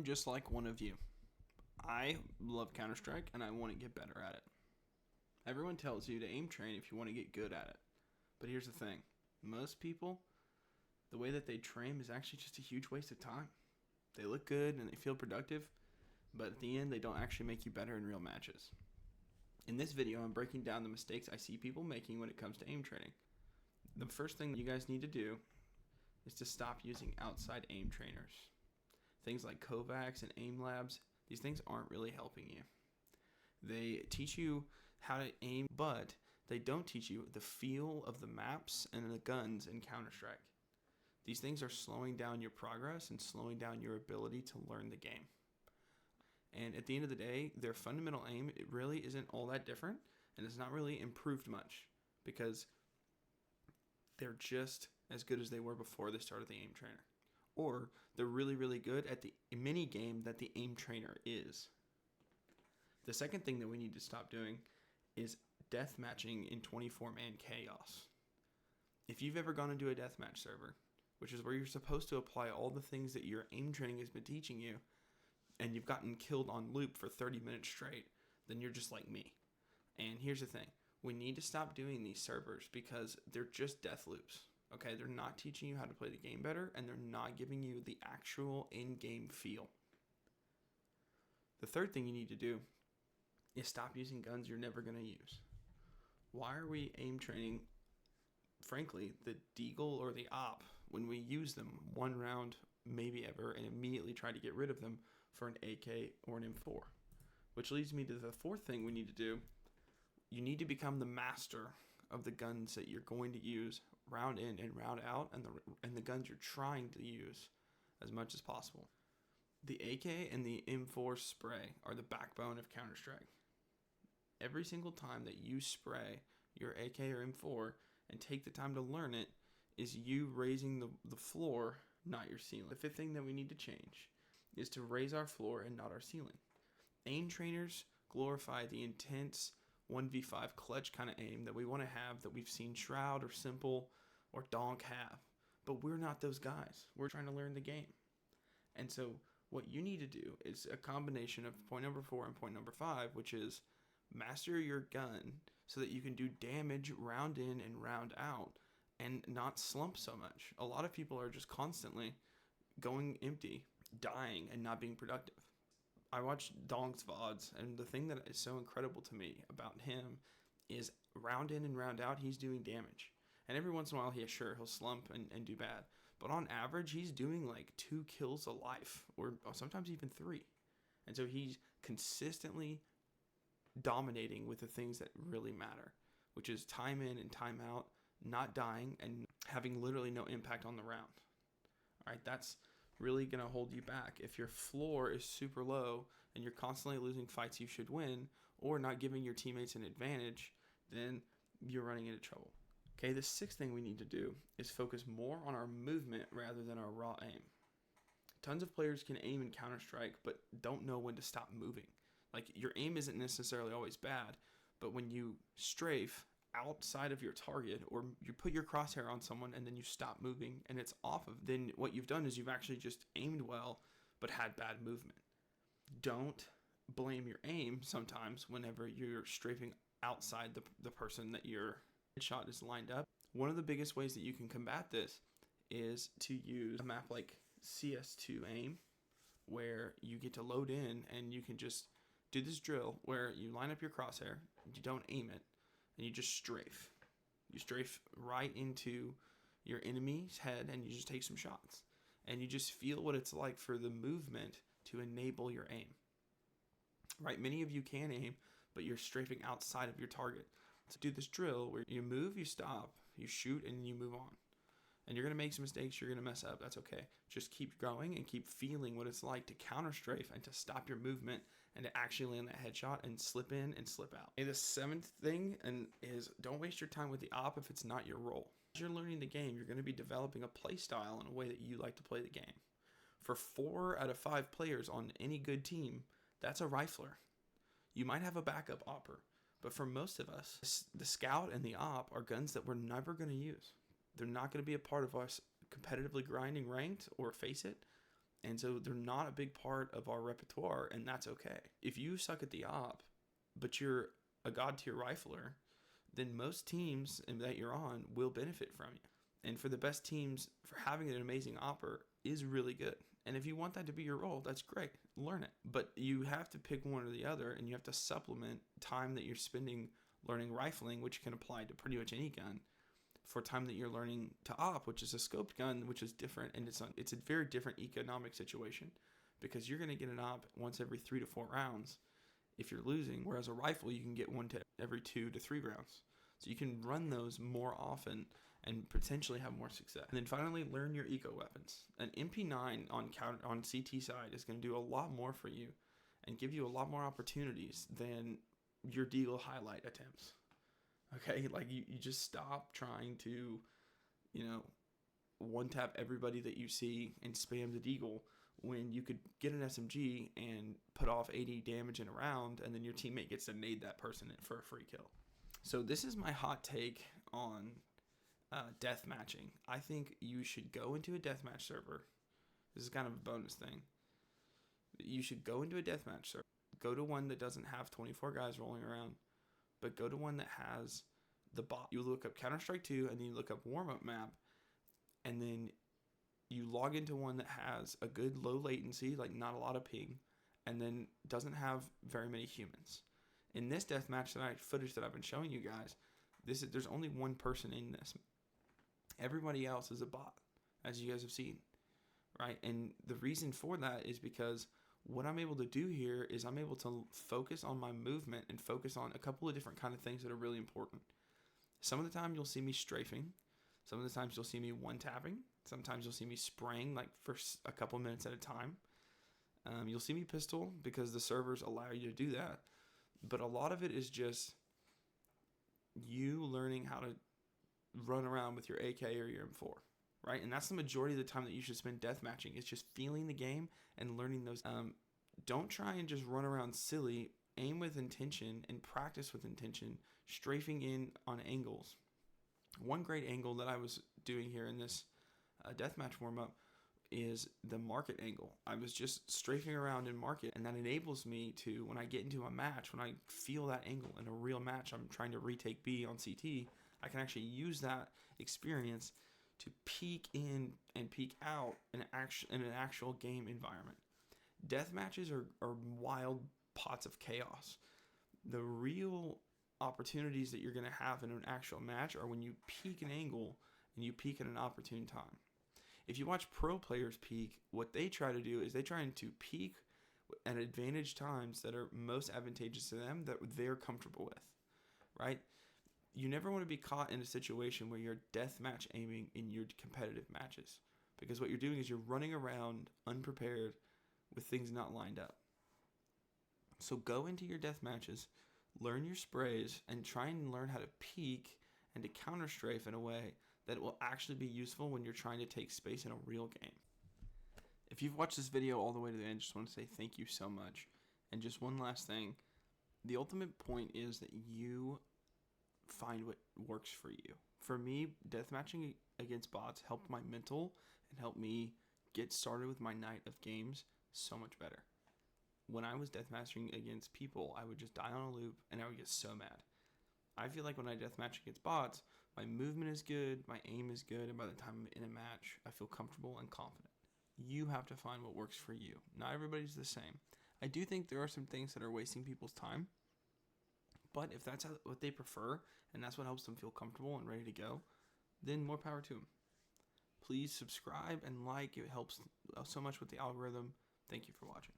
just like one of you. I love Counter-Strike and I want to get better at it. Everyone tells you to aim train if you want to get good at it. But here's the thing. Most people, the way that they train is actually just a huge waste of time. They look good and they feel productive, but at the end they don't actually make you better in real matches. In this video, I'm breaking down the mistakes I see people making when it comes to aim training. The first thing that you guys need to do is to stop using outside aim trainers. Things like Kovacs and Aim Labs, these things aren't really helping you. They teach you how to aim, but they don't teach you the feel of the maps and the guns in Counter-Strike. These things are slowing down your progress and slowing down your ability to learn the game. And at the end of the day, their fundamental aim, it really isn't all that different, and it's not really improved much because they're just as good as they were before they started the aim trainer. Or they're really, really good at the mini game that the aim trainer is. The second thing that we need to stop doing is death matching in 24-man chaos. If you've ever gone into a deathmatch server, which is where you're supposed to apply all the things that your aim training has been teaching you, and you've gotten killed on loop for 30 minutes straight, then you're just like me. And here's the thing. We need to stop doing these servers because they're just death loops. Okay, they're not teaching you how to play the game better, and they're not giving you the actual in-game feel. The third thing you need to do is stop using guns you're never going to use. Why are we aim training, frankly, the Deagle or the Op when we use them one round, maybe ever, and immediately try to get rid of them for an AK or an M4? Which leads me to the fourth thing we need to do. You need to become the master of the guns that you're going to use round in and round out, and the guns you're trying to use as much as possible. The AK and the M4 spray are the backbone of Counter-Strike. Every single time that you spray your AK or M4 and take the time to learn it is you raising the floor, not your ceiling. The fifth thing that we need to change is to raise our floor and not our ceiling. Aim trainers glorify the intense 1v5 clutch kind of aim that we want to have, that we've seen Shroud or Simple or Donk have. But we're not those guys. We're trying to learn the game. And so what you need to do is a combination of point number 4 and point number 5, which is master your gun so that you can do damage round in and round out and not slump so much. A lot of people are just constantly going empty, dying, and not being productive. I watched Donk's VODs, and the thing that is so incredible to me about him is round in and round out, he's doing damage. And every once in a while, he'll slump and do bad. But on average, he's doing like 2 kills a life, or sometimes even 3. And so he's consistently dominating with the things that really matter, which is time in and time out, not dying, and having literally no impact on the round. All right, that's really going to hold you back. If your floor is super low and you're constantly losing fights you should win or not giving your teammates an advantage, then you're running into trouble. Okay, the sixth thing we need to do is focus more on our movement rather than our raw aim. Tons of players can aim in Counter-Strike but don't know when to stop moving. Like, your aim isn't necessarily always bad, but when you strafe outside of your target, or you put your crosshair on someone and then you stop moving and it's off of, then what you've done is you've actually just aimed well but had bad movement. Don't blame your aim sometimes whenever you're strafing outside the person that your shot is lined up. One of the biggest ways that you can combat this is to use a map like CS2 aim, where you get to load in and you can just do this drill where you line up your crosshair, you don't aim it, and you just strafe. You strafe right into your enemy's head and you just take some shots. And you just feel what it's like for the movement to enable your aim. Right? Many of you can aim, but you're strafing outside of your target. So do this drill where you move, you stop, you shoot, and you move on. And you're going to make some mistakes, you're going to mess up, that's okay. Just keep going and keep feeling what it's like to counter strafe and to stop your movement and to actually land that headshot and slip in and slip out. And the seventh thing is don't waste your time with the op if it's not your role. As you're learning the game, you're going to be developing a play style in a way that you like to play the game. For 4 out of 5 players on any good team, that's a rifler. You might have a backup opper, but for most of us, the scout and the op are guns that we're never going to use. They're not going to be a part of us competitively grinding ranked or face it. And so they're not a big part of our repertoire, and that's okay. If you suck at the op, but you're a god tier rifler, then most teams that you're on will benefit from you. And for the best teams, for having an amazing opper is really good. And if you want that to be your role, that's great. Learn it. But you have to pick one or the other, and you have to supplement time that you're spending learning rifling, which can apply to pretty much any gun, for time that you're learning to op, which is a scoped gun, which is different, and it's a very different economic situation, because you're going to get an op once every 3 to 4 rounds if you're losing, whereas a rifle you can get one to every 2 to 3 rounds. So you can run those more often and potentially have more success. And then finally, learn your eco weapons. An MP9 on CT side is going to do a lot more for you and give you a lot more opportunities than your Deagle highlight attempts. Okay, like you just stop trying to, one tap everybody that you see and spam the Deagle, when you could get an SMG and put off 80 damage in a round, and then your teammate gets to nade that person in for a free kill. So this is my hot take on death matching. I think you should go into a deathmatch server. This is kind of a bonus thing. You should go into a deathmatch server. Go to one that doesn't have 24 guys rolling around, but go to one that has the bot. You look up Counter-Strike 2, and then you look up warm-up map, and then you log into one that has a good low latency, like not a lot of ping, and then doesn't have very many humans. In this deathmatch footage that I've been showing you guys, there's only one person in this. Everybody else is a bot, as you guys have seen, right? And the reason for that is because what I'm able to do here is I'm able to focus on my movement and focus on a couple of different kind of things that are really important. Some of the time you'll see me strafing. Some of the times you'll see me one-tapping. Sometimes you'll see me spraying like for a couple minutes at a time. You'll see me pistol because the servers allow you to do that. But a lot of it is just you learning how to run around with your AK or your M4, right? And that's the majority of the time that you should spend deathmatching. It's just feeling the game and learning those. Don't try and just run around silly. Aim with intention and practice with intention, strafing in on angles. One great angle that I was doing here in this deathmatch warm-up is the market angle. I was just strafing around in market, and that enables me to, when I get into a match, when I feel that angle in a real match, I'm trying to retake B on CT, I can actually use that experience to peek in and peek out in an actual game environment. Death matches are wild pots of chaos. The real opportunities that you're going to have in an actual match are when you peek an angle and you peek at an opportune time. If you watch pro players peak, what they try to do is they try to peak at advantage times that are most advantageous to them, that they're comfortable with, right? You never want to be caught in a situation where you're deathmatch aiming in your competitive matches, because what you're doing is you're running around unprepared with things not lined up. So go into your death matches, learn your sprays, and try and learn how to peek and to counter strafe in a way that will actually be useful when you're trying to take space in a real game. If you've watched this video all the way to the end, I just want to say thank you so much. And just one last thing. The ultimate point is that you find what works for you. For me, deathmatching against bots helped my mental and helped me get started with my night of games so much better. When I was deathmatching against people, I would just die on a loop and I would get so mad. I feel like when I deathmatch against bots, my movement is good, my aim is good, and by the time I'm in a match, I feel comfortable and confident. You have to find what works for you. Not everybody's the same. I do think there are some things that are wasting people's time, but if that's what they prefer, and that's what helps them feel comfortable and ready to go, then more power to them. Please subscribe and like. It helps so much with the algorithm. Thank you for watching.